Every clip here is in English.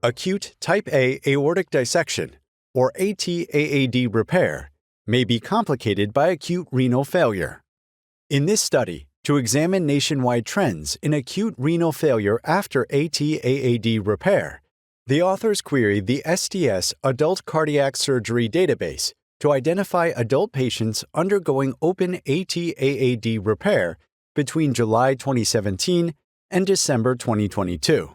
Acute type A aortic dissection, or AT-AAD repair, may be complicated by acute renal failure. In this study, to examine nationwide trends in acute renal failure after AT-AAD repair, the authors queried the STS Adult Cardiac Surgery database to identify adult patients undergoing open AT-AAD repair between July 2017 and December 2022.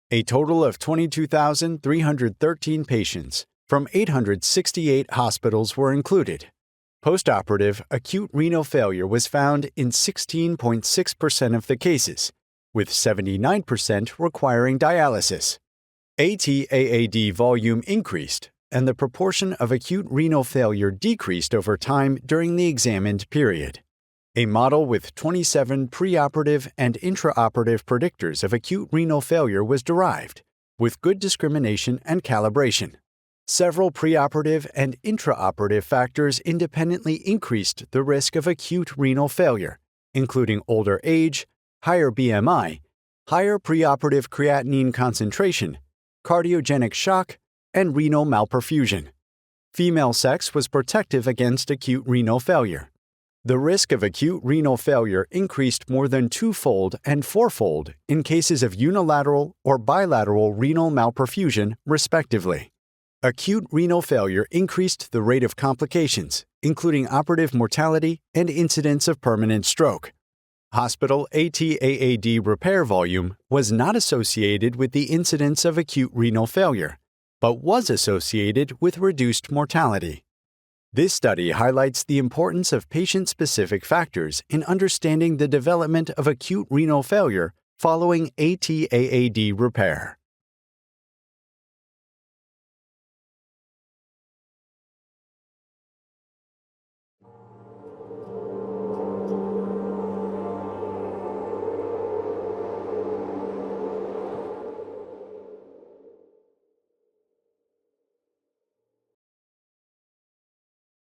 A total of 22,313 patients from 868 hospitals were included. Postoperative acute renal failure was found in 16.6% of the cases, with 79% requiring dialysis. AT-AAD volume increased, and the proportion of acute renal failure decreased over time during the examined period. A model with 27 preoperative and intraoperative predictors of acute renal failure was derived, with good discrimination and calibration. Several preoperative and intraoperative factors independently increased the risk of acute renal failure, including older age, higher BMI, higher preoperative creatinine concentration, cardiogenic shock, and renal malperfusion. Female sex was protective against acute renal failure. The risk of acute renal failure increased more than twofold and fourfold in cases of unilateral or bilateral renal malperfusion, respectively. Acute renal failure increased the rate of complications, including operative mortality and incidence of permanent stroke. Hospital AT-AAD repair volume was not associated with the incidence of acute renal failure, but was associated with reduced mortality. This study highlights the importance of patient-specific factors in understanding the development of acute renal failure following AT-AAD repair.